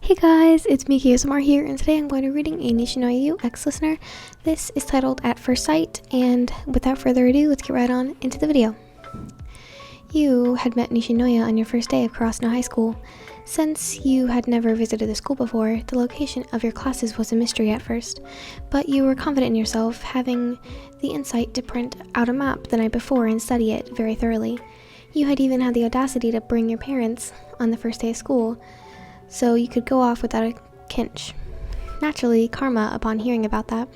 Hey guys, it's Miki ASMR here, and today I'm going to be reading a Nishinoya Yuu ex-listener. This is titled At First Sight, and without further ado, let's get right on into the video. You had met Nishinoya on your first day of Karasuno High School. Since you had never visited the school before, the location of your classes was a mystery at first, but you were confident in yourself, having the insight to print out a map the night before and study it very thoroughly. You had even had the audacity to bring your parents on the first day of school, so you could go off without a kinch. Naturally, Karma, upon hearing about that,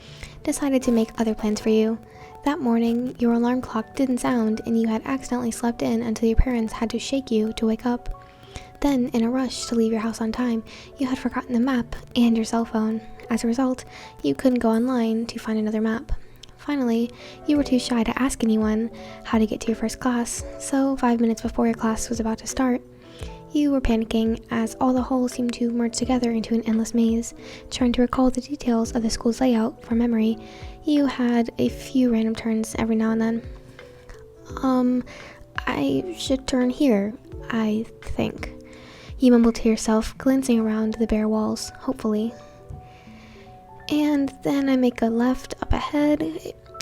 decided to make other plans for you. That morning, your alarm clock didn't sound and you had accidentally slept in until your parents had to shake you to wake up. Then, in a rush to leave your house on time, you had forgotten the map and your cell phone. As a result, you couldn't go online to find another map. Finally, you were too shy to ask anyone how to get to your first class, so 5 minutes before your class was about to start, you were panicking as all the holes seemed to merge together into an endless maze. Trying to recall the details of the school's layout from memory, you had a few random turns every now and then. I should turn here, I think. You mumbled to yourself, glancing around the bare walls, hopefully. And then I make a left up ahead.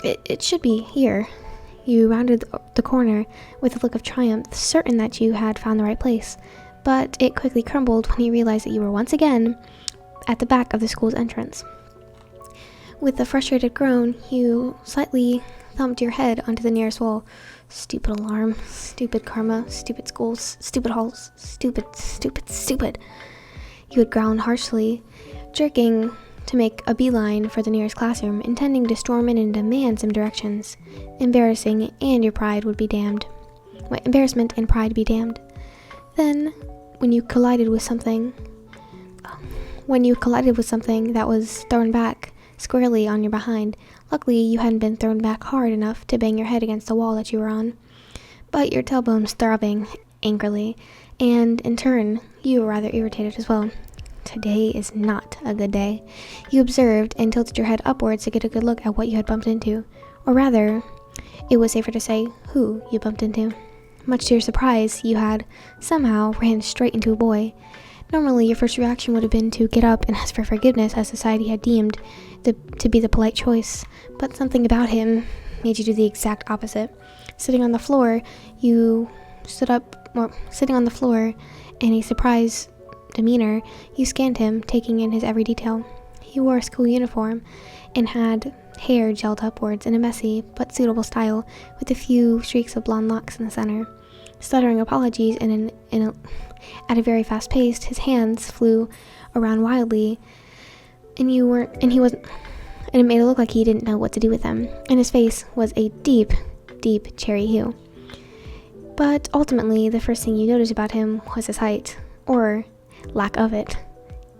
It should be here. You rounded the corner with a look of triumph, certain that you had found the right place. But it quickly crumbled when you realized that you were once again at the back of the school's entrance. With a frustrated groan, you slightly thumped your head onto the nearest wall. Stupid alarm, stupid karma, stupid schools, stupid halls, stupid. You had growled harshly, jerking to make a beeline for the nearest classroom, intending to storm in and demand some directions. Embarrassment and pride be damned. Then, when you collided with something that was thrown back squarely on your behind, luckily you hadn't been thrown back hard enough to bang your head against the wall that you were on, but your tailbone was throbbing angrily, and in turn, you were rather irritated as well. Today is not a good day. You observed and tilted your head upwards to get a good look at what you had bumped into, or rather, it was safer to say who you bumped into. Much to your surprise, you had somehow ran straight into a boy. Normally, your first reaction would have been to get up and ask for forgiveness, as society had deemed to be the polite choice, but something about him made you do the exact opposite. Sitting on the floor in a surprised demeanor, you scanned him, taking in his every detail. He wore a school uniform and had hair gelled upwards in a messy but suitable style, with a few streaks of blonde locks in the center. Stuttering apologies at a very fast pace, his hands flew around wildly, and it made it look like he didn't know what to do with them, and his face was a deep cherry hue. But ultimately, the first thing you noticed about him was his height, or lack of it.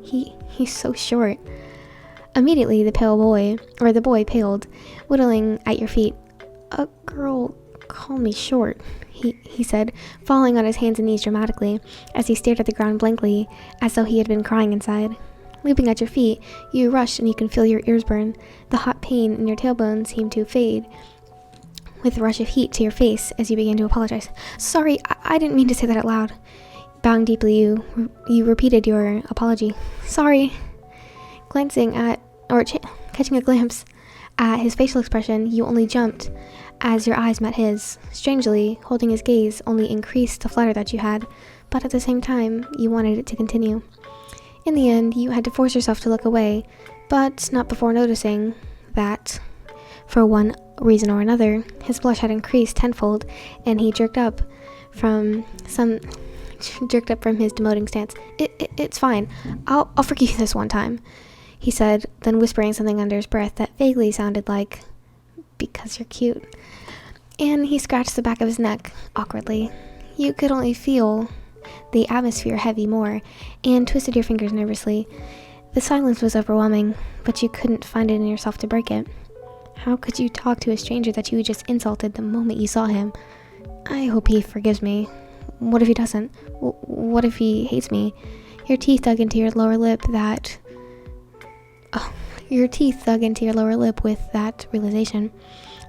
He's so short. Immediately, the boy paled, whittling at your feet. "A girl called me short," he said, falling on his hands and knees dramatically, as he stared at the ground blankly, as though he had been crying inside. Leaping at your feet, you rushed and you can feel your ears burn. The hot pain in your tailbone seemed to fade with a rush of heat to your face as you began to apologize. "Sorry, I didn't mean to say that out loud." Bowing deeply, you repeated your apology. "Sorry." Catching a glimpse at his facial expression, you only jumped as your eyes met his. Strangely, holding his gaze only increased the flutter that you had, but at the same time, you wanted it to continue. In the end, you had to force yourself to look away, but not before noticing that, for one reason or another, his blush had increased tenfold, and he jerked up from his demoting stance. It's fine. I'll forgive you this one time," he said, then whispering something under his breath that vaguely sounded like, "because you're cute." And he scratched the back of his neck awkwardly. You could only feel the atmosphere heavy more, and twisted your fingers nervously. The silence was overwhelming, but you couldn't find it in yourself to break it. How could you talk to a stranger that you just insulted the moment you saw him? "I hope he forgives me. What if he doesn't? What if he hates me?" Your teeth dug into your lower lip with that realization.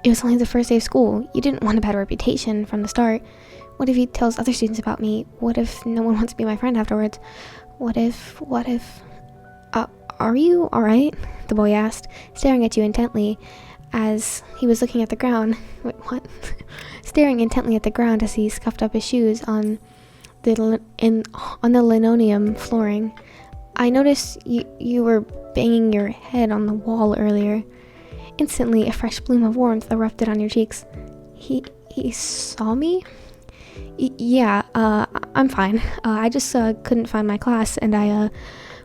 It was only the first day of school. You didn't want a bad reputation from the start. What if he tells other students about me? What if no one wants to be my friend afterwards? What if, are you alright? The boy asked, staring at you intently as he was looking at the ground. Wait, what? Staring intently at the ground as he scuffed up his shoes on the linoleum flooring. I noticed you were banging your head on the wall earlier. Instantly, a fresh bloom of warmth erupted on your cheeks. He saw me? Yeah, I'm fine. I just couldn't find my class, and I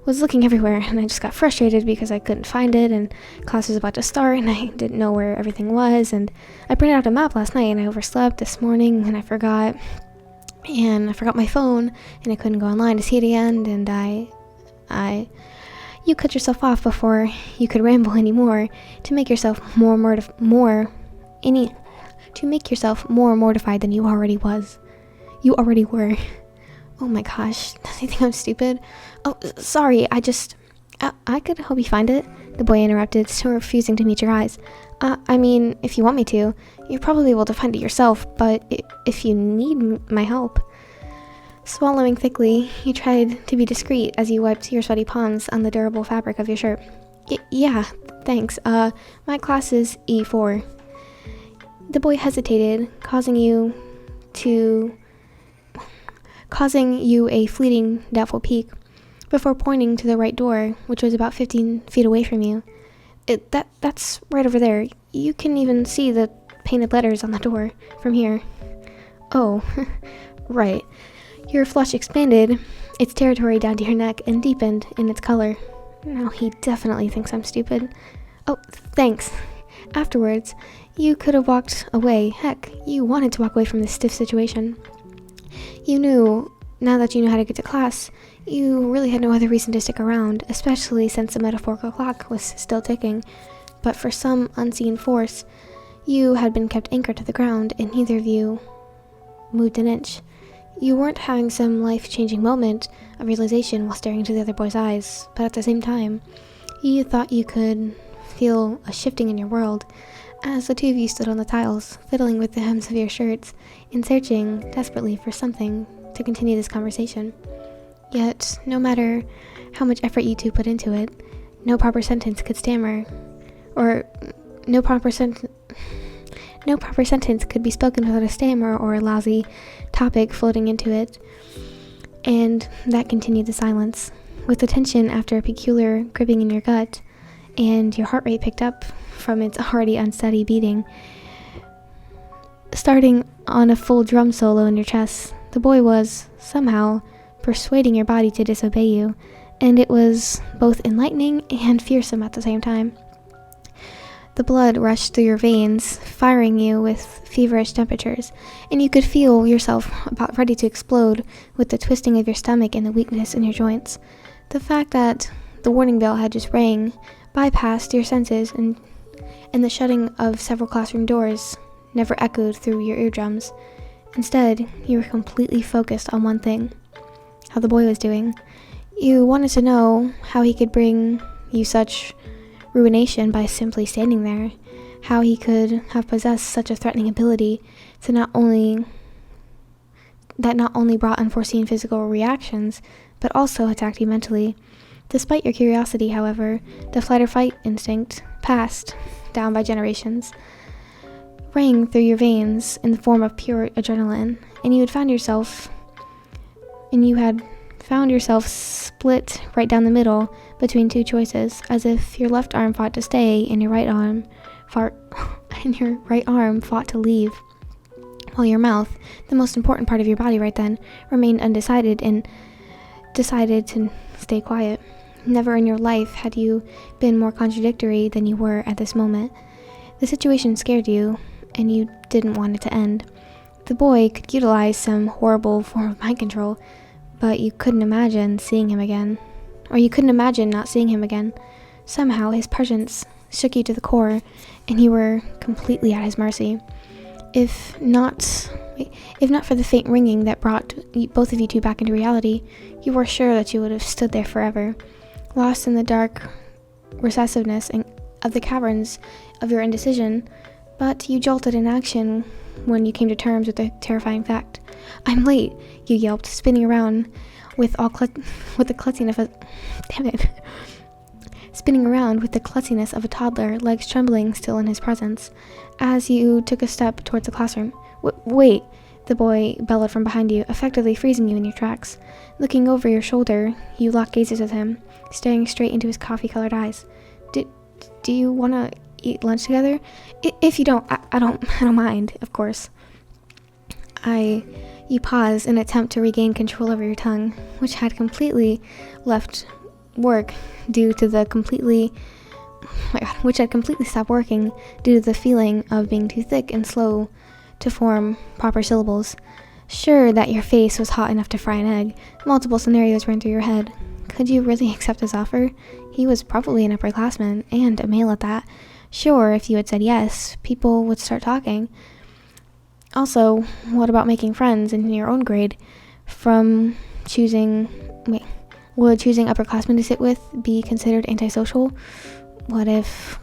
was looking everywhere, and I just got frustrated because I couldn't find it, and class was about to start, and I didn't know where everything was, and I printed out a map last night, and I overslept this morning, and I forgot my phone, and I couldn't go online to see it again, and you cut yourself off before you could ramble anymore to make yourself more mortified than you already were. Oh my gosh, does he think I'm stupid? Oh, sorry, I could help you find it, the boy interrupted, still refusing to meet your eyes. I mean, if you want me to, you're probably able to find it yourself, but if you need my help. Swallowing thickly, you tried to be discreet as you wiped your sweaty palms on the durable fabric of your shirt. Yeah, thanks. My class is E4. The boy hesitated, causing you a fleeting, doubtful peek, before pointing to the right door, which was about 15 feet away from you. That's right over there. You can even see the painted letters on the door from here. Oh, right. Your flush expanded, its territory down to your neck, and deepened in its color. Now he definitely thinks I'm stupid. Oh, thanks. Afterwards, you could have walked away. Heck, you wanted to walk away from this stiff situation. You knew, now that you knew how to get to class, you really had no other reason to stick around, especially since the metaphorical clock was still ticking. But for some unseen force, you had been kept anchored to the ground, and neither of you moved an inch. You weren't having some life-changing moment of realization while staring into the other boy's eyes, but at the same time, you thought you could feel a shifting in your world as the two of you stood on the tiles, fiddling with the hems of your shirts and searching desperately for something to continue this conversation. Yet, no matter how much effort you two put into it, no proper sentence could stammer, or no proper sentence could be spoken without a stammer or a lousy topic floating into it. And that continued the silence, with the tension after a peculiar gripping in your gut, and your heart rate picked up from its already unsteady beating, starting on a full drum solo in your chest. The boy was, somehow, persuading your body to disobey you, and it was both enlightening and fearsome at the same time. The blood rushed through your veins, firing you with feverish temperatures, and you could feel yourself about ready to explode with the twisting of your stomach and the weakness in your joints. The fact that the warning bell had just rang bypassed your senses, and the shutting of several classroom doors never echoed through your eardrums. Instead, you were completely focused on one thing: how the boy was doing. You wanted to know how he could bring you such ruination by simply standing there, how he could have possessed such a threatening ability to not only brought unforeseen physical reactions, but also attacked you mentally. Despite your curiosity, however, the flight or fight instinct, passed down by generations, rang through your veins in the form of pure adrenaline, and you had found yourself split right down the middle between two choices, as if your left arm fought to stay and your right arm fought to leave, while your mouth, the most important part of your body right then, remained undecided and decided to stay quiet. Never in your life had you been more contradictory than you were at this moment. The situation scared you, and you didn't want it to end. The boy could utilize some horrible form of mind control, but you couldn't imagine seeing him again. Or you couldn't imagine not seeing him again. Somehow his presence shook you to the core, and you were completely at his mercy. If not for the faint ringing that brought both of you two back into reality, you were sure that you would have stood there forever, lost in the dark recessiveness of the caverns of your indecision. But you jolted in action when you came to terms with the terrifying fact. "I'm late," you yelped, spinning around with the klutziness of damn it. Spinning around with the klutziness of a toddler, legs trembling still in his presence. As you took a step towards the classroom. Wait, the boy bellowed from behind you, effectively freezing you in your tracks. Looking over your shoulder, you locked gazes with him, staring straight into his coffee-colored eyes. Do you want to eat lunch together? If you don't, I don't mind, of course. You paused in an attempt to regain control over your tongue, which had completely left work due to the which had completely stopped working due to the feeling of being too thick and slow to form proper syllables. Sure that your face was hot enough to fry an egg, multiple scenarios ran through your head. Could you really accept his offer? He was probably an upperclassman, and a male at that. Sure, if you had said yes, people would start talking. Also, what about making friends in your own grade? Would choosing upperclassmen to sit with be considered antisocial? What if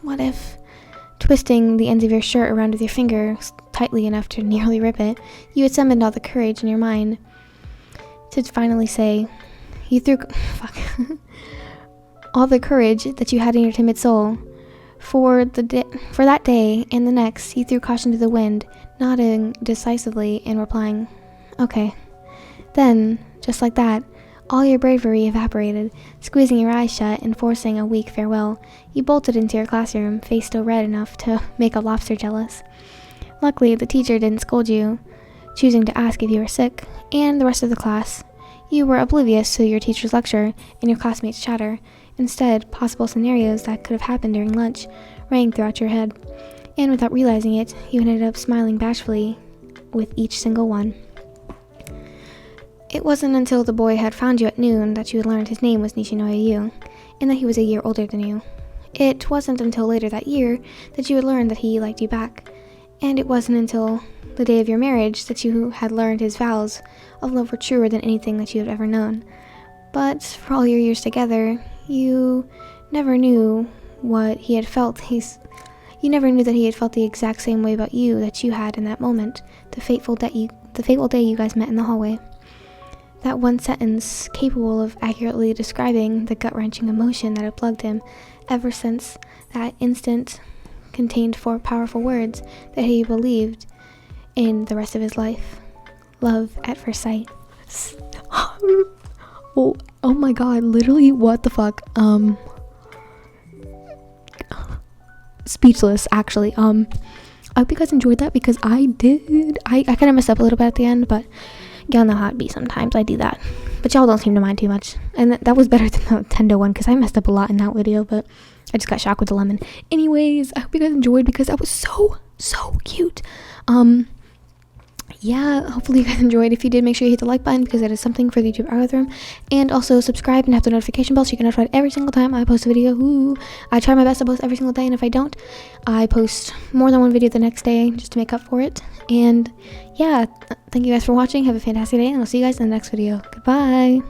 twisting the ends of your shirt around with your fingers tightly enough to nearly rip it, you had summoned all the courage in your mind to finally say, all the courage that you had in your timid soul. For that day and the next, you threw caution to the wind, nodding decisively and replying, okay. Then, just like that, all your bravery evaporated. Squeezing your eyes shut and forcing a weak farewell, you bolted into your classroom, face still red enough to make a lobster jealous. Luckily, the teacher didn't scold you, choosing to ask if you were sick, and the rest of the class. You were oblivious to your teacher's lecture and your classmates' chatter. Instead, possible scenarios that could have happened during lunch rang throughout your head, and without realizing it, you ended up smiling bashfully with each single one. It wasn't until the boy had found you at noon that you had learned his name was Nishinoya Yuu, and that he was a year older than you. It wasn't until later that year that you had learned that he liked you back, and it wasn't until the day of your marriage that you had learned his vows of love were truer than anything that you had ever known. But for all your years together, you never knew what he had felt. You never knew that he had felt the exact same way about you that you had in that moment, the fateful day you guys met in the hallway. That one sentence, capable of accurately describing the gut-wrenching emotion that had plugged him ever since that instant, contained 4 powerful words that he believed in the rest of his life. Love at first sight. Oh my god, literally, what the fuck? Speechless, actually. I hope you guys enjoyed that, because I did. I kind of messed up a little bit at the end, but y'all know how it be sometimes. I do that. But y'all don't seem to mind too much. And that was better than the Tendo one, because I messed up a lot in that video, but I just got shocked with the lemon. Anyways, I hope you guys enjoyed, because that was so cute. Yeah, hopefully you guys enjoyed. If you did, make sure you hit the like button, because that is something for the YouTube algorithm. And also subscribe and have the notification bell so you get notified every single time I post a video. Ooh, I try my best to post every single day, and if I don't, I post more than one video the next day just to make up for it. And yeah, thank you guys for watching. Have a fantastic day, and I'll see you guys in the next video. Goodbye.